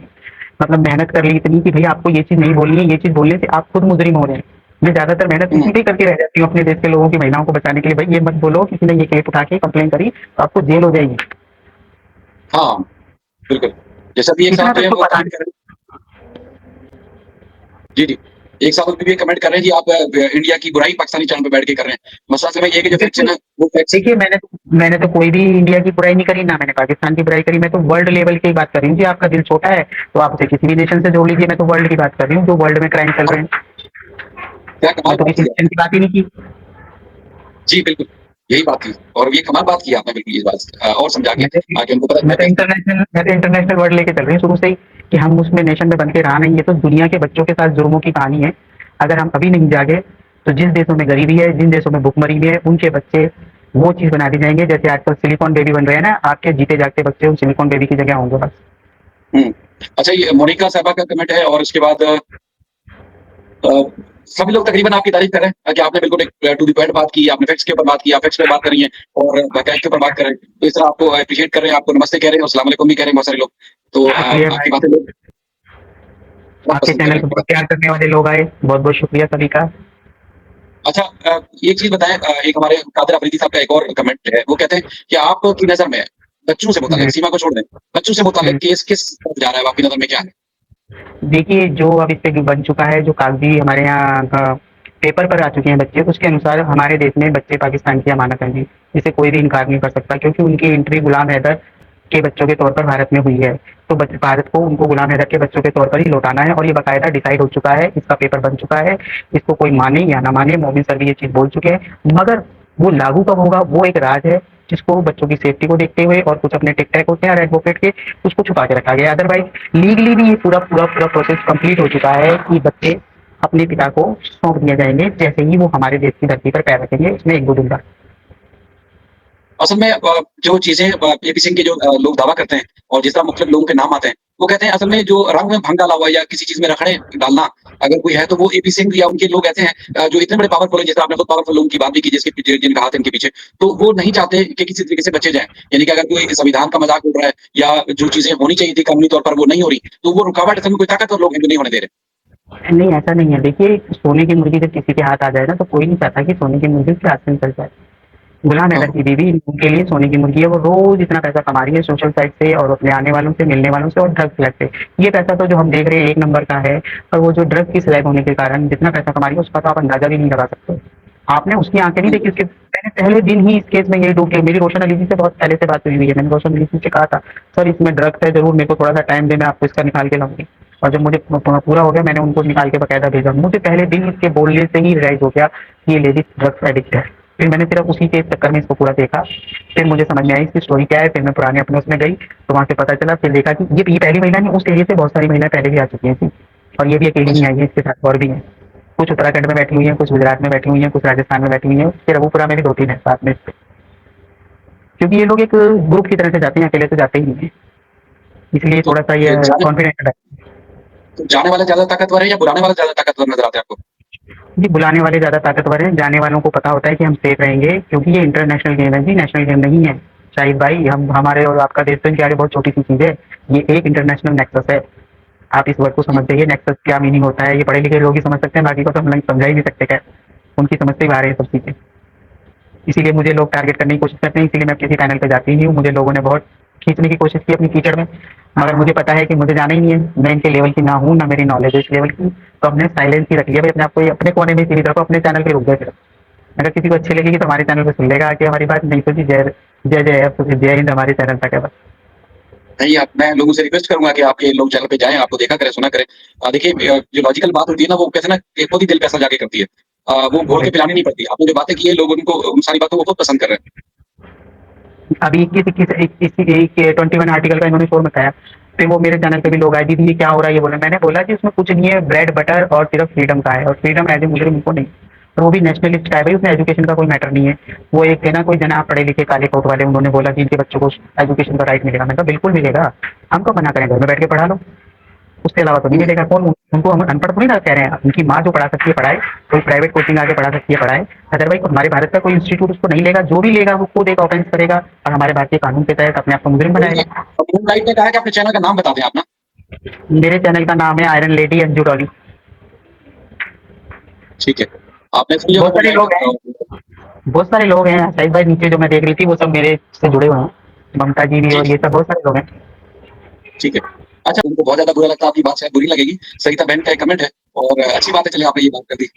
मतलब मेहनत कर ली इतनी कि भई आपको ये चीज़ नहीं बोलनी है, ये चीज़ बोलने से आप खुद मुज़रिम हो रहे हैं। मैं ज़्यादातर मेहनत हुँ, इसीलिए करके रह जाती हूँ अपने देश के लोगों की महिलाओं को बचाने के लिए, भई ये मत बोलो किसी ने ये क्लिप उठा के कंप्लेन करी, तो आपको जेल हो जाएगी। हाँ, बिल्कुल। जैसे अभी एक इतना साहब जो तक है तो वो पता कमेंट कर रहे हैं जी, जी। एक साहब अभी भी कमेंट कर रहे हैं जी आप इंडिया की बुराई पाकिस्तानी चैनल पे बैठ के कर रहे हैं। मसला सिर्फ ये है कि जो फैक्ट्स है देखिए ना, वो फैक्ट्स देखिए मैंने तो कोई भी इंडिया की बुराई नहीं करी, ना मैंने पाकिस्तान की बुराई करी, मैं तो वर्ल्ड लेवल की बात कर रही हूँ जी। आपका दिल छोटा है, तो आप उसे किसी भी नेशन से जोड़ लीजिए, मैं तो वर्ल्ड की बात कर रही हूँ, जो वर्ल्ड में क्राइम चल रहे हैं। क्या कमाल मैं तो बात किसी की नेशन आपने। की बात ही नहीं की। जी, बिल्कुल। यही बात थी और ये कमाल बात की आपने बिल्कुल ये बात और समझा के मैं तो कि उनको पता मैं तो चले कि इंटरनेशनल वर्ड लेके चल रही हूँ शुरू से ही कि हम उसमें नेशन में बन के रहा नहीं। ये तो दुनिया के बच्चों के साथ जुर्मों की कहानी है। अगर हम अभी नहीं जागे तो जिस देशों में गरीबी है, जिन देशों में भुखमरी है, उनके बच्चे वो चीज बना दी जाएंगे जैसे आजकल सिलिकॉन बेबी बन रहे हैं ना। आपके जीते जागते बच्चे उन सिलिकॉन बेबी की जगह होंगे बस। हुँ। अच्छा ये मोनिका साहबा का कमेंट है और उसके बाद अ, सभी लोग तकरीबन आपकी तारीफ़ कर रहे हैं कि आपने बिल्कुल एक टू द पॉइंट बात की, आपने फैक्ट्स के ऊपर बात की, आप फैक्ट्स पे बात कर रही हैं और हक़ाइक़ के ऊपर बात कर रहे हैं। तो इस तरह आपको एप्रिशिएट कर रहे हैं, आपको नमस्ते कह रहे हैं और अस्सलाम वालेकुम भी कह रहे हैं बहुत सारे लोग। तो शुक्रिया आपकी भाई। बातें लोग बहुत आपके पसंद कर चैनल रहे हैं पर आपकी बहुत बातें। प्यार करने वाले लोग आए, बहुत बहुत शुक्रिया सभी का। अच्छा एक चीज़ बताएँ एक हमारे कादिर अफरीदी साहब का एक और कमेंट है, वो कहते हैं कि आपकी नज़र में बच्चों से हम्म, मुताल्लिक सीमा को छोड़ दें, बच्चों से मुताल्लिक हम्म। केस किस तरफ जा रहा है, आपकी नज़र में क्या है? देखिए जो अब इससे बन चुका है, जो कागजी हमारे यहाँ पेपर पर आ चुके हैं बच्चे, उसके अनुसार हमारे देश में बच्चे पाकिस्तान की अमानत हैं जी। जिसे कोई भी इनकार नहीं कर सकता, क्योंकि उनकी एंट्री गुलाम हैदर के बच्चों के तौर पर भारत में हुई है। तो भारत को उनको गुलाम हैदर के बच्चों के तौर पर ही लौटाना है और ये बाकायदा डिसाइड हो चुका है, इसका पेपर बन चुका है। इसको कोई माने या ना माने, मोमिन सर भी ये चीज़ बोल चुके हैं, मगर वो लागू कब होगा वो एक राज है, जिसको बच्चों की सेफ्टी को देखते हुए और कुछ अपने टिक टैक होते हैं और एडवोकेट के, उसको छुपा के रखा गया। अदरवाइज लीगली भी ये पूरा प्रोसेस कंप्लीट हो चुका है कि बच्चे अपने पिता को सौंप दिए जाएंगे जैसे ही वो हमारे देश की धरती पर पैर रखेंगे, इसमें एक दो दिन बाद। असल में जो चीज़ें एपी सिंह के जो लोग दावा करते हैं और जिस तरह मुख्तलिफ लोगों के नाम आते हैं, वो कहते हैं असल में जो रंग में भंग डाला हुआ है या किसी चीज़ में रखड़े डालना अगर कोई है तो वो एपी सिंह या उनके लोग ऐसे हैं जो इतने बड़े पावरफुल हैं, जैसे आपने खुद पावरफुल लोगों की बात भी की जिसके पीछे जिनका हाथ है इनके पीछे, तो वो नहीं चाहते कि किसी तरीके से बचे जाएँ। यानी कि अगर कोई संविधान का मज़ाक उड़ रहा है या जो चीज़ें होनी चाहिए थी कानूनी तौर पर वो नहीं हो रही, तो वो रुकावट असल में कोई ताकतवर लोग हैं जो नहीं होने दे रहे। नहीं, ऐसा नहीं है। देखिए, सोने की मुर्गी जब किसी के हाथ आ जाए ना, तो कोई नहीं चाहता कि सोने की मुर्गी उसके हाथ से निकल जाए। गुलाम हैदर हाँ, की बीवी उनके लिए सोने की मुर्गी है। वो रोज इतना पैसा कमा रही है सोशल साइट से और अपने आने वालों से, मिलने वालों से और ड्रग्स से। ये पैसा तो जो हम देख रहे हैं एक नंबर का है, और वो जो ड्रग्स की स्लैब होने के कारण जितना पैसा कमा रही है उसका तो आप अंदाजा भी नहीं लगा सकते। आपने उसकी आंखें नहीं देखी उसके। मैंने पहले दिन ही इस केस में यही ढूंढ के, मेरी रोशन अली जी से बहुत पहले से बात हुई है, मैंने रोशन अली जी से कहा था सर इसमें ड्रग्स है, जरूर मेरे को थोड़ा सा टाइम दे, मैं आपको इसका निकाल के लाऊंगी। और जब मुझे पूरा हो गया मैंने उनको निकाल के बकायदा भेजा। मुझे पहले दिन इसके बोलने से ही रियलाइज हो गया कि ये लेडी ड्रग्स एडिक्ट है। फिर मैंने सिर्फ उसी के चक्कर में इसको पूरा देखा। फिर मुझे समझ में आई इसकी स्टोरी क्या है। फिर मैं पुराने अपने उसमें गई तो वहाँ से पता चला। फिर देखा कि ये पहली महिला नहीं, उस एरिया से बहुत सारी महिलाएं पहले भी आ चुकी हैं थी और ये भी अकेली नहीं अच्छा, आई है, इसके साथ और भी हैं। कुछ उत्तराखंड में बैठी हुई हैं, कुछ गुजरात में बैठी हुई हैं, कुछ राजस्थान में बैठी हुई हैं, फिर रघुपुरा में भी दो तीन है साथ में। क्योंकि ये लोग एक ग्रुप की तरह से जाते हैं, अकेले से जाते ही नहीं है, इसलिए तो थोड़ा सा ये जाने कॉन्फिडेंट है। तो जाने वाला ज़्यादा ताकतवर है या बुलाने वाला ज़्यादा ताकतवर नज़र आता है आपको? जी, बुलाने वाले ज़्यादा ताकतवर हैं, जाने वालों को पता होता है कि हम सेफ रहेंगे, क्योंकि ये इंटरनेशनल गेम है जी, नेशनल गेम नहीं है। शाहिद भाई, हम हमारे और आपका देश तो इनके आगे बहुत छोटी सी चीज़ है। ये एक इंटरनेशनल नेक्सस है। आप इस वर्ड को हुँ, समझ जाइए, नेक्सस क्या मीनिंग होता है। ये पढ़े लिखे लोग ही समझ सकते हैं, बाकी को तो हम नहीं समझा ही नहीं सकते। क्या उनकी समझ से ही बाहर है ये सब चीज़ें। इसीलिए मुझे लोग टारगेट करने की कोशिश करते हैं, इसीलिए मैं किसी पैनल पे जाती नहीं हूँ। मुझे लोगों ने बहुत खींचने की कोशिश की अपनी कीचड़ में, मगर मुझे पता है कि मुझे जाना ही नहीं है। मैं इनके लेवल की ना हूँ, ना मेरी नॉलेज है इस लेवल की। तो हमने साइलेंस ही रख लिया भाई अपने आप को, अपने कोने में सीमित रखो, अपने चैनल पे रुक गए फिर। अगर किसी को अच्छी लगेगी तो हमारे चैनल पे सुन लेगा आके हमारी बात, नहीं तो जी जय जय जय है, तो फिर जय हिंद हमारे चैनल तक है बस। नहीं, आप मैं लोगों से रिक्वेस्ट करूँगा कि आप ये लोग चैनल पे जाएँ, आपको देखा करें, सुना करें। देखिए जो लॉजिकल बात होती है ना, वो कहते हैं ना कि खुद ही दिल पे असर जाके करती है। वो घोल के बिल्कुल। पिलानी नहीं पड़ती। आपने जो बातें की है, लोग उनको उन सारी बातों को खुद पसंद कर रहे हैं। अभी 21 आर्टिकल का इन्होंने शोर मचाया, फिर वो मेरे चैनल पे भी लोग आए, दीदी ये क्या हो रहा है, ये बोला। मैंने बोला कि उसमें कुछ नहीं है, ब्रेड बटर और सिर्फ फ्रीडम का है, और फ्रीडम एज ए मुस्लिम उनको नहीं। और वो भी नेशनलिस्ट का है भाई, उसमें एजुकेशन का कोई मैटर नहीं है। वो एक है ना, कोई जना पढ़े लिखे काले कोट वाले, उन्होंने बोला कि इनके बच्चों को एजुकेशन का राइट मिलेगा। मैं कहा बिल्कुल मिलेगा, हम कब मना करें, घर में बैठ के पढ़ा लो, उसके अलावा तो नहीं हुँ, मिलेगा। कौन उनको हम अनपढ़ थोड़ी ना कह रहे हैं, उनकी माँ जो पढ़ा सकती है पढ़ाए, कोई प्राइवेट कोचिंग आके पढ़ा सकती है पढ़ाए। अदरवाइज हमारे भारत का कोई इंस्टीट्यूट उसको नहीं लेगा, जो भी लेगा वो खुद एक ऑफेंस करेगा और हमारे भारतीय कानून के तहत अपने आप को मुजरिम तो देखिए, बनाएगा। मून लाइट ने कहा है कि अपने चैनल का नाम बता दें आप ना। मेरे चैनल का नाम है आयरन लेडी अंजू डॉली। ठीक है। आपने सुन लिया बहुत होगा मून सारे लाइट लोग हैं, बहुत सारे लोग हैं शाहिद भाई, नीचे जो मैं देख रही थी वो सब मेरे से जुड़े हुए हैं, ममता जी भी जी, और जी, ये सब बहुत सारे लोग हैं। ठीक है। अच्छा, उनको बहुत ज़्यादा बुरा लगता है, आपकी बात शायद बुरी लगेगी। सरिता बहन का एक कमेंट है और अच्छी बात है, चलिए आपने ये बात कर दी।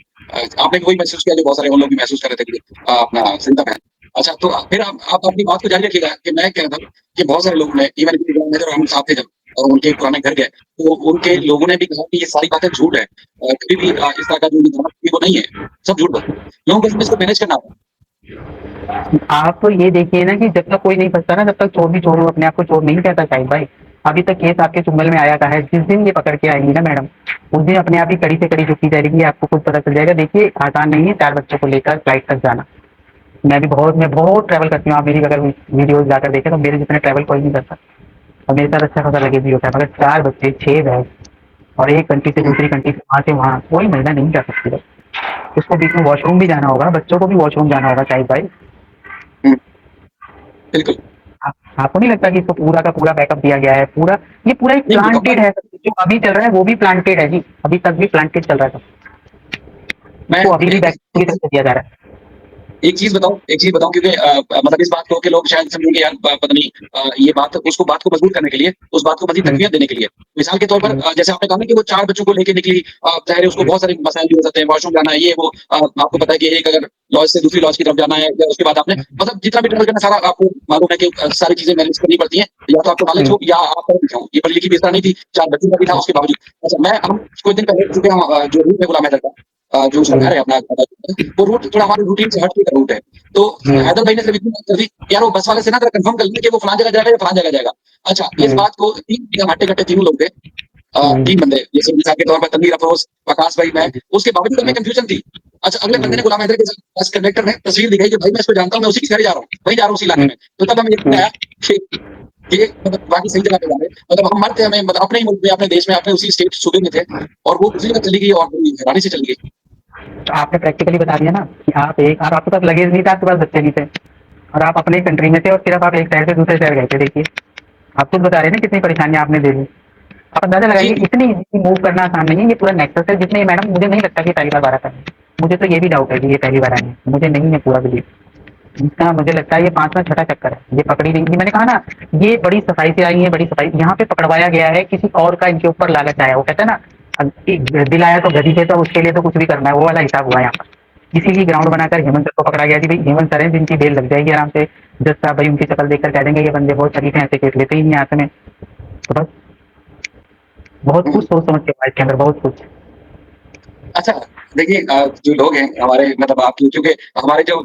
आपने भी वही महसूस किया जो बहुत सारे और लोग भी महसूस कर रहे थे कि अपना सरिता बहन। अच्छा, तो फिर आप अपनी बात को जारी रखिएगा कि मैं कह रहा था कि बहुत सारे लोग ने इवन मैनेजर और हम साथ थे जब और उनके पुराने घर गए, तो उनके लोगों ने भी कहा कि ये सारी बातें झूठ है। कभी भी इस तरह का जो निगरान वो नहीं है, सब झूठ बात है। लोगों को इसमें इसको मैनेज करना आता है। आप तो ये देखिए ना कि जब तक कोई नहीं फंसता ना, जब तक चोर भी चोर हो, अपने आप को चोर नहीं कहता शाहिद भाई। अभी तक केस आपके चुंबल में आया का है, जिस दिन ये पकड़ के आएंगी ना मैडम, उस दिन अपने आप ही कड़ी से कड़ी झुकती जाएगी, आपको खुद पता चल जाएगा। देखिए आसान नहीं है 4 बच्चों को लेकर फ्लाइट तक जाना। मैं बहुत ट्रैवल करती हूँ, आप मेरी अगर वीडियोज जाकर देखें तो मेरे जितने ट्रैवल कोई नहीं करता, और मेरे साथ अच्छा खासा लगेज भी होता है, मगर 4 बच्चे 6 बैग और एक कंट्री से हुँ, दूसरी कंट्री से वहाँ से वहाँ कोई महिला नहीं जा सकती है। उसको बीच में वॉशरूम भी जाना होगा, बच्चों को भी वॉशरूम जाना होगा शाहिद भाई। हुँ, बिल्कुल। आपको नहीं लगता कि इसको पूरा का पूरा बैकअप दिया गया है? पूरा ये पूरा एक नहीं प्लांटेड मुकम्मल है, जो अभी चल रहा है वो भी प्लांटेड है जी, अभी तक भी प्लांटेड चल रहा है। मैं इसको अभी भी एक बैकअप पूरी तरह से दिया जा रहा है। एक चीज़ बताऊँ क्योंकि मतलब इस बात को कि लोग शायद समझेंगे यार पता नहीं ये बात को मजबूत करने के लिए, उस बात को मज़ीद हम्म, तक़वियत देने के लिए। मिसाल के तौर पर हम्म, जैसे आपने कहा ना कि वो 4 बच्चों को लेके निकली ज़ाहिर है उसको बहुत सारे मसाइल भी हो सकते हैं, वॉशरूम जाना है, ये वो आपको पता है कि एक अगर लॉज से दूसरी लॉज की तरफ जाना है या उसके बाद आपने मतलब जितना भी ट्रैवल करना सारा आपको मालूम है कि सारी चीज़ें मैनेज करनी पड़ती हैं, या तो आपको नॉलेज हम्म, हो या आप पढ़े लिखे हों। ये पढ़ी-लिखी भी इस तरह नहीं थी, 4 बच्चों का भी था उसके बावजूद। अच्छा मैं हम कुछ दिन पहले चूँकि हम जो रूट है गुलाम हैदर का जो उसका हम्म, घर है अपना वो रूट थोड़ा हमारे रूटीन से हट के का रूट है। तो हम्म, हैदर भाई ने सिर्फ इतनी बात कर दी, यार वो बस वाले से ना ज़रा कन्फर्म कर लेना कि वो फलाँ जगह जाएगा या फलाँ जगह जाएगा। अच्छा, इस हम्म, बात को 3 दिन हम हट्टे-कट्टे तीनों लोग थे। हम्म, 3 बंदे जैसे मिसाल के तौर पर तनवीर अफरोज़, प्रकाश भाई, मैं, उसके बावजूद हमें कन्फ्यूज़न थी। अच्छा, अगले बंदे ने गुलाम हैदर के साथ बस कंडक्टर ने तस्वीर दिखाई कि भाई मैं इसको जानता हूँ, मैं उसी के घर जा रहा हूँ, वहीं जा रहा हूँ उसी इलाके हम्म, में। तो तब हमें यकीन आया कि ये मतलब बाकी सही जगह पे जा रहे हैं। मतलब हम मर्द थे, हमें मतलब अपने ही मुल्क में, अपने देश में, अपने उसी स्टेट सूबे में थे और वो दूसरी जगह चली गई और बड़ी हैरानी से चली गई। तो आपने प्रैक्टिकली बता दिया ना कि आप आपके पास लगेज नहीं था, आपके पास बच्चे नहीं थे, और आप अपने कंट्री में थे और सिर्फ आप एक शहर से दूसरे शहर गए थे। देखिए आप खुद बता रहे हैं ना कितनी परेशानियां आपने दे दी। आप अंदाजा जी, लगाइए, जी। इतनी इजी मूव करना आसान नहीं है, ये पूरा नेक्सस है, जिसमें मैडम मुझे नहीं लगता कि पहली बार भारत आई है। मुझे तो ये भी डाउट है कि ये पहली बार आई है, मुझे नहीं है पूरा बिलीव। इसका मुझे लगता है ये 5वां छठा चक्कर है, ये पकड़ी नहीं थी। मैंने कहा ना, ये बड़ी सफाई से आई है, बड़ी सफाई। यहाँ पे पकड़वाया गया है, किसी और का इनके ऊपर लालच आया, वो कहते हैं ना, दिलाया तो गधी थे तो उसके लिए तो कुछ भी करना है, वो वाला हिसाब हुआ यहाँ पर। इसीलिए ग्राउंड हुँ, बनाकर हेमंत सर को पकड़ा गया कि भाई हेमंत सर है जिनकी बेल लग जाएगी आराम से। जज साहब भाई उनकी शक्ल देखकर कह देंगे ये बंदे बहुत शरीफ हैं, ऐसे केस लेते ही नहीं हाथ में। तो बस बहुत कुछ हुँ। सोच समझ के हुआ इसके अंदर, बहुत कुछ। अच्छा, देखिए जो लोग हैं हमारे मतलब आपकी क्योंकि हमारे जो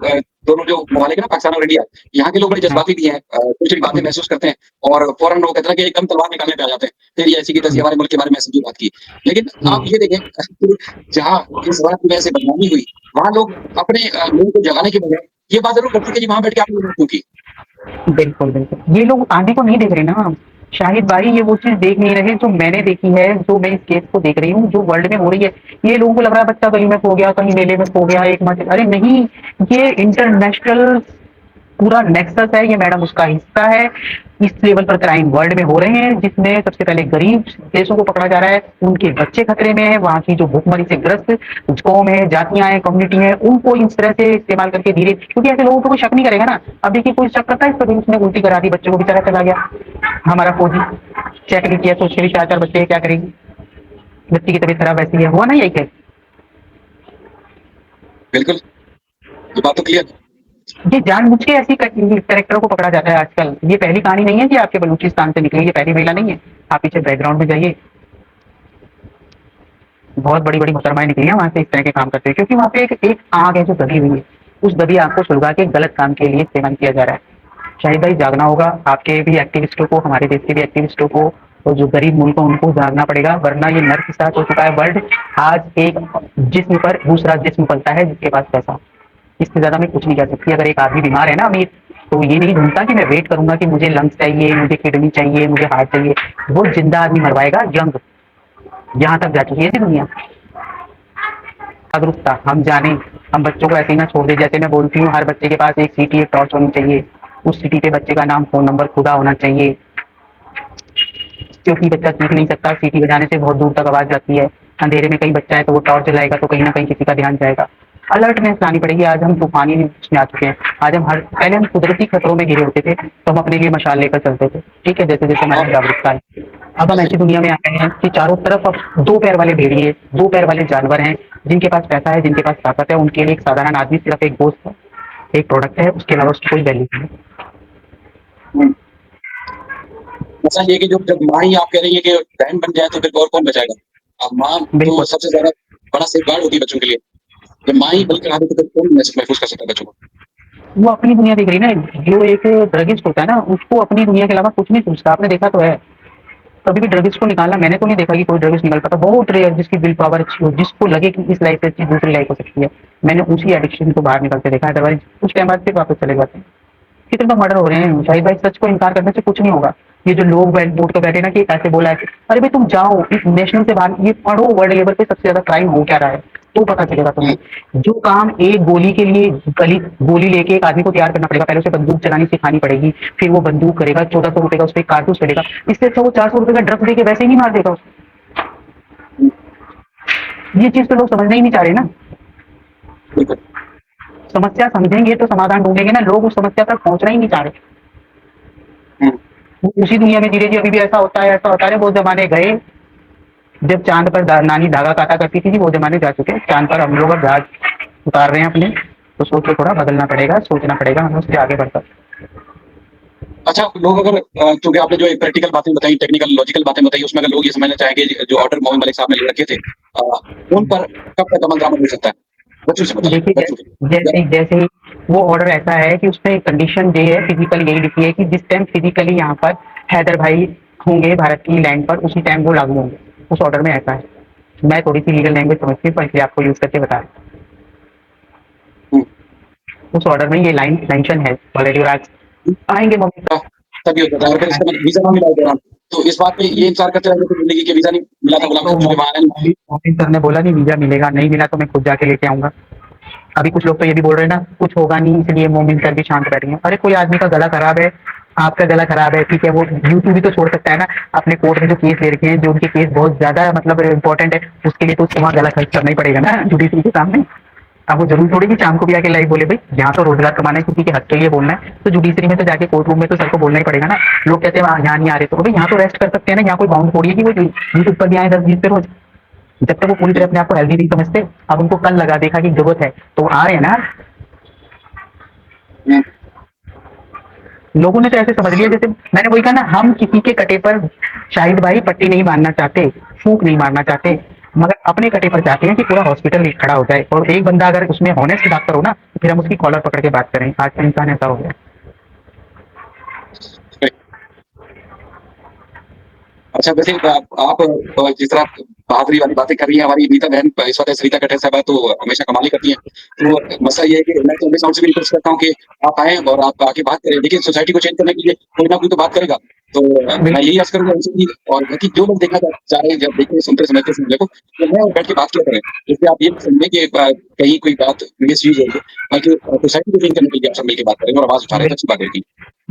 दोनों जो ममालिक है ना पाकिस्तान और इंडिया, यहाँ के लोग बड़े हाँ, जज़्बाती भी हैं। कुछ-कुछ बातें महसूस करते हैं और फ़ौरन वो कहते हैं कि एकदम तलवार निकालने पे आ जाते हैं। फिर ये ऐसी की तैसी हमारे मुल्क के बारे में ऐसे जो बात की। लेकिन आप ये देखें जहाँ इस बात की वजह से बदनामी हुई, वहाँ लोग अपने लोगों को जगाने के बजाय ये बात ज़रूर करते हैं कि जी वहाँ बैठ के आपने ये क्यों की? बिल्कुल, बिल्कुल। ये लोग आगे को नहीं देख रहे ना शाहिद भाई, ये वो चीज़ देख नहीं रहे जो मैंने देखी है, जो मैं इस केस को देख रही हूँ, जो वर्ल्ड में हो रही है। ये लोगों को लग रहा है बच्चा गली में खो गया, कहीं मेले में खो गया, एक मस्जिद, अरे नहीं, ये इंटरनेशनल पूरा नेक्सस है, ये मैडम उसका हिस्सा है। इस लेवल पर क्राइम वर्ल्ड में हो रहे हैं, जिसमें सबसे पहले गरीब देशों को पकड़ा जा रहा है, उनके बच्चे खतरे में है, वहाँ की जो भूखमरी से ग्रस्त कौम है, जातियां हैं, कम्युनिटी है, उनको इस तरह से इस्तेमाल करके धीरे, क्योंकि ऐसे लोगों को कोई शक नहीं करेगा ना। अब देखिए कोई शक करता है इस पर, उसने उल्टी करा दी, बच्चे को बेचारा चला गया, हमारा फौजी चेक नहीं किया तो उसके भी 4-4 बच्चे क्या करेगी, बच्ची की तबीयत खराब ऐसी है, हुआ ना यही केस। बिल्कुल। ये बात तो क्लियर है। ये जानबूझ के ऐसी कैरेक्टर को पकड़ा जाता है आजकल। ये पहली कहानी नहीं है कि आपके बलूचिस्तान से निकली, ये पहली महिला नहीं है। आप पीछे बैकग्राउंड में जाइए, बहुत बड़ी-बड़ी मोहतरमाएँ निकली हैं वहाँ से इस तरह के काम करते हुए, क्योंकि वहाँ पे एक आग है जो दबी हुई है। उस दबी आग को सुलगा के गलत काम के लिए इस्तेमाल किया जा रहा है। शाहिद भाई जागना होगा, आपके भी एक्टिविस्टों को, हमारे देश के भी एक्टिविस्टों को, और जो गरीब मुल्क है उनको जागना पड़ेगा, वरना ये नर्क के साथ हो चुका है वर्ल्ड। आज एक जिस्म पर दूसरा जिस्म पलता है जिसके पास पैसा। इससे ज्यादा मैं कुछ नहीं कह सकती। अगर एक आदमी बीमार है ना अमीर, तो ये नहीं ढूंढता कि मैं वेट करूंगा कि मुझे लंग्स चाहिए, मुझे किडनी चाहिए, मुझे हार्ट चाहिए। वो जिंदा आदमी मरवाएगा यंग। यहाँ तक जा चुकी है थी दुनिया। जागरूकता हम जाने, हम बच्चों को ऐसे ही ना छोड़ दे। जैसे मैं बोलती हूँ हर बच्चे के पास एक सीटी, एक टॉर्च होनी चाहिए। उस सिटी पे बच्चे का नाम, फोन नंबर खुदा होना चाहिए, क्योंकि बच्चा सीख नहीं सकता। सीटी बजाने से बहुत दूर तक आवाज जाती है। अंधेरे में कहीं बच्चा है तो वो टॉर्च जलाएगा तो कहीं ना कहीं किसी का ध्यान जाएगा। अलर्टनेस लानी पड़ेगी। आज हम तूफानी में आ चुके हैं। आज हम पहले हम कुदरती खतरों में घिरे होते थे तो हम अपने लिए मशाल लेकर चलते थे, ठीक है, जैसे जैसे हमारी और जागरूकता है। अब हम जैसे ऐसी दुनिया में आ गए हैं कि चारों तरफ अब दो पैर वाले भेड़िए, दो पैर वाले जानवर हैं। जिनके पास पैसा है, जिनके पास ताकत है, उनके लिए एक साधारण आदमी सिर्फ एक दोस्त है, एक प्रोडक्ट है, उसके अलावा उसकी कोई वैल्यू नहीं है। हुँ, ऐसा ये है कि जो जब माँ ही आप कह रही हैं कि बहन बन जाए तो फिर और कौन बचाएगा? अब माँ तो बिल्कुल। सबसे ज़्यादा बड़ा सेफगार्ड होती है बच्चों के लिए। जब माँ ही बलि चढ़ा दे तो फिर कौन महफ़ूज़ कर सकता है बच्चों को? वो अपनी दुनिया देख रही है ना। जो एक ड्रगिस्ट होता है ना, उसको अपनी दुनिया के अलावा कुछ नहीं पूछता। आपने देखा तो है, कभी भी ड्रगिस्ट को निकालना, मैंने तो नहीं देखा कि कोई ड्रगिस्ट निकल पाता। बहुत रेयर जिसकी विल पावर अच्छी हो, जिसको लगे कि इस लाइफ से अच्छी दूसरी लाइफ हो सकती है। मैंने उसी एडिक्शन को बाहर निकलते देखा है, अदरवाइज कुछ टाइम बाद फिर वापस चले जाते हैं। कितने मर्डर हो रहे हैं शाहिद भाई, सच को इनकार करने से कुछ नहीं होगा। ये जो लोग वोट कर बैठे ना कि ऐसे बोला है, अरे भाई तुम जाओ इस नेशनल से बाहर, ये पढ़ो वर्ल्ड लेवल पे सबसे ज्यादा क्राइम हो क्या रहा है, तो पता चलेगा हुँ, तुम्हें। जो काम एक गोली के लिए, गली गोली लेके एक आदमी को तैयार करना पड़ेगा, पहले उसे बंदूक चलानी सिखानी पड़ेगी, फिर वो बंदूक करेगा, 1400 रुपए का उस पर कारतूस चलेगा। इससे अच्छा वो 400 रुपए का ड्रग्स देके वैसे ही नहीं मार देगा उसको। हुँ, ये चीज तो लोग समझना ही नहीं चाह रहे ना। बिल्कुल। समस्या समझेंगे तो समाधान ढूंढेंगे ना, लोग उस समस्या तक पहुंचना ही नहीं चाह रहे। हुँ, वो उसी दुनिया में धीरे धीरे अभी भी ऐसा होता है, ऐसा होता है। वो जमाने गए जब चांद पर नानी धागा काटा करती थी, वो जमाने जा चुके हैं। चांद पर हम लोग अब जहाज उतार रहे हैं अपने, तो सोच को थोड़ा बदलना पड़ेगा, सोचना पड़ेगा हमें उससे आगे बढ़कर। अच्छा, लोग अगर चूँकि आपने जो एक प्रैक्टिकल बातें बताई, टेक्निकल, लॉजिकल बातें बताई, उसमें अगर लोग ये समझना चाहेंगे जो ऑर्डर मोहम्मद मलिक साहब ने ले रखे थे, उन पर कब तक अमल दरामद हो सकता है? बच्चों से बताइए, देखिए बच्चों के। जैसे जैसे ही वो ऑर्डर ऐसा है कि उसमें कंडीशन ये है, फिजिकल यही लिखी है कि जिस टाइम फिजिकली यहाँ पर हैदर भाई होंगे भारत की लैंड पर, उसी टाइम वो लागू होंगे। उस ऑर्डर में ऐसा है। मैं थोड़ी सी लीगल लैंग्वेज समझती हूँ, पर इसलिए आपको यूज करके बता रहा हुँ, हूँ। उस ऑर्डर में ये लाइन मेंशन है ऑलरेडी, और आज हुँ, आएंगे मौके तभी होता था और फिर इसके बाद वीज़ा ना मिला हो दौरान। तो इस बात पे ये इंतज़ार करते रहेंगे पूरी ज़िंदगी कि वीज़ा नहीं मिला था गुलाम तो साहब चूँकि वहाँ आए नहीं। मोदी सर ने बोला नहीं वीजा मिलेगा, नहीं मिला तो मैं खुद जाके लेके आऊंगा। अभी कुछ लोग तो ये भी बोल रहे हैं ना, कुछ होगा नहीं इसलिए मोमिन सर भी शांत बैठे हैं। अरे कोई आदमी का गला खराब है, आपका गला खराब है, ठीक है, वो यूट्यूब भी तो छोड़ सकता है ना। अपने कोर्ट में जो केस ले रखे हैं, जो उनके केस बहुत ज्यादा मतलब इम्पोर्टेंट है, उसके लिए तो उसको वहाँ गला खर्च करना ही पड़ेगा ना जुडिशरी के सामने। अब वो जरूर थोड़ी कि शाम को भी आके लाइव बोले, भाई यहाँ तो रोजगार कमाना है, किसी के हक के लिए बोलना है, तो जुडिशरी में तो जाके कोर्ट रूम में तो सर को बोलना ही पड़ेगा ना। लोग कहते हैं यहाँ नहीं आ रहे, तो भाई यहाँ तो रेस्ट कर सकते हैं ना। यहाँ कोई बाउंड थोड़ी है कि वो यूट्यूब पर भी आए 10 20 पे रोज। जब तक वो पूरी तरह अपने आप को हेल्दी नहीं समझते। अब उनको कल लगा देखा कि जरूरत है तो आ रहे हैं ना। हुँ, लोगों ने तो ऐसे समझ लिया, जैसे मैंने वही कहा ना, हम किसी के कटे पर शाहिद भाई पट्टी नहीं मारना चाहते, फूंक नहीं मारना चाहते, मगर अपने कटे पर चाहते हैं कि पूरा हॉस्पिटल खड़ा हो जाए, और एक बंदा अगर उसमें हॉनेस्ट डॉक्टर हो ना, तो फिर हम उसकी कॉलर पकड़ के बात करें। आज का इंसान ऐसा हो गया। सही। अच्छा वैसे आप जिस तरह बहादुरी वाली बातें कर रही हैं, हमारी नीता बहन इस वक़्त सरिता कटरे साहबा तो हमेशा कमाल ही करती हैं। तो मसला ये है कि मैं तो हमेशा उनसे भी रिक्वेस्ट करता हूँ कि आप आएँ और आप आके बात करें। देखिए सोसाइटी को चेंज करने के लिए कोई ना कोई तो बात करेगा। तो मैं यही अर्ज़ करूँगा उनसे भी और बाकी जो लोग देखना चाह रहे हैं, जब देखते हैं, सुनते समझते इस मामले को, तो मैं और बैठ के बात किया करें। इससे आप ये मत समझिए कि कहीं कोई बात मिसयूज़ हो रही है, बल्कि सोसाइटी को चेंज करने के लिए आप सब मिलके बात करें और आवाज़ उठा रहे हैं, तो अच्छी बात रहेगी।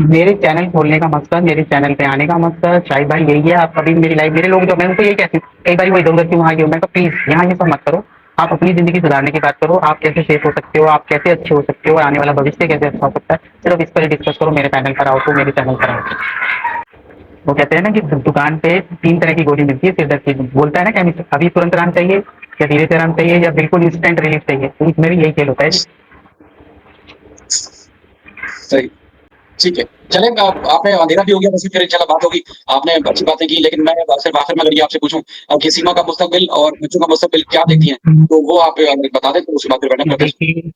मेरे चैनल खोलने का मकसद, मेरे चैनल पे आने का मकसद शाहिद भाई यही है। आप कभी मेरी लाइफ, मेरे लोग जो, मैं उनको यही कहती हूँ कई बार, वो इधर उधर क्यों आ गए, मैं कहा प्लीज यहाँ ये सब मत करो। आप अपनी जिंदगी सुधारने की बात करो, आप कैसे सेफ हो सकते हो, आप कैसे अच्छे हो सकते हो, और आने वाला भविष्य कैसे अच्छा हो सकता है, सिर्फ इस पर ही डिस्कस करो। मेरे पैनल पर आओ तो मेरे चैनल पर आओ। वो कहते हैं ना कि दुकान पे 3 तरह की गोली मिलती है सिर दर्द की। बोलता है ना केमिस्ट, अभी तुरंत आराम चाहिए, या धीरे से आराम चाहिए, या बिल्कुल इंस्टेंट रिलीफ चाहिए, तो इसमें भी यही खेल होता है जी। सही। ठीक है। चलें आपने अंधेरा भी हो गया वैसे फिर इंशाल्लाह बात होगी। आपने अच्छी बातें की लेकिन मैं सिर्फ़ आखिर में अगर ये आपसे पूछूँ कि सीमा का मुस्तकबिल और बच्चों का मुस्तकबिल क्या देखती हैं? तो वो आप अगर बता दें तो उसके बाद फिर वरना करते हैं। देखिए,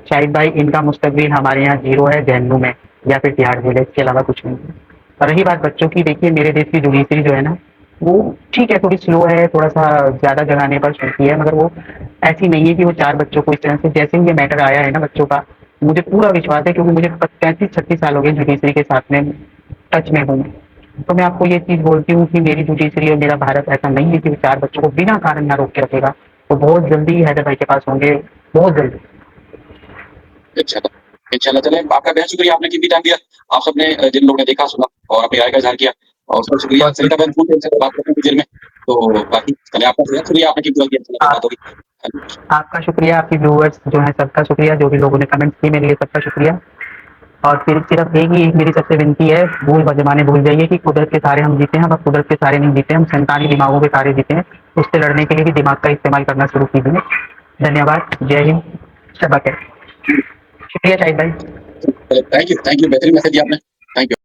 शाहिद भाई इनका मुस्तकबिल हमारे यहाँ ज़ीरो है जहन्नुम में या फिर तिहाड़ जेल है, इसके अलावा कुछ नहीं है। और रही बात बच्चों की, देखिए मेरे देश की जुडिशरी जो है ना, वो ठीक है, थोड़ी स्लो है, थोड़ा-सा ज़्यादा जगाने पर चलती है, मगर वो ऐसी नहीं है कि वो 4 बच्चों को इस तरह से जैसे ही ये मैटर आया है ना बच्चों का, मुझे पूरा विश्वास है क्योंकि मुझे 35-36 साल हो गए जुडिशरी के साथ में टच में हूँ। तो मैं आपको ये चीज़ बोलती हूँ कि मेरी जुडिशरी और मेरा भारत ऐसा नहीं है कि वो 4 बच्चों को बिना कारण ना रोक के रखेगा। वो बहुत जल्दी हैदर भाई के पास होंगे, बहुत जल्दी। इंशाल्लाह। इंशाल्लाह चलें आपका बेहद शुक्रिया आपने कीमती टाइम दिया। आप सबने जिन लोगों ने देखा, सुना और अपनी राय का इज़हार किया और उसका शुक्रिया। बहुत सरिता बहन शुक्रिया। फ़ोन पे बात करते हैं कुछ देर में। तो बाकी चलें आपका बेहद शुक्रिया आपने कीमती वक़्त दिया। इंशाल्लाह फिर बात आप होगी। हाँ जी। आपका शुक्रिया, आपके व्यूअर्स जो हैं सबका शुक्रिया, जो भी लोगों ने कमेंट्स किए मेरे लिए सबका शुक्रिया। और फिर सिर्फ एक मेरी सबसे विनती है, भूल ज़माने भूल जाइए कि कुदरत के सहारे हम जीते हैं, बस कुदरत के सहारे नहीं जीते, हम शैतानी दिमागों के सहारे जीते हैं। उससे लड़ने के लिए भी दिमाग का इस्तेमाल करना शुरू कीजिए। धन्यवाद, जय हिंद, शब्बा खैर। शुक्रिया शाहिद भाई। थैंक यू बेहतरीन मैसेज दिया आपने। Thank you.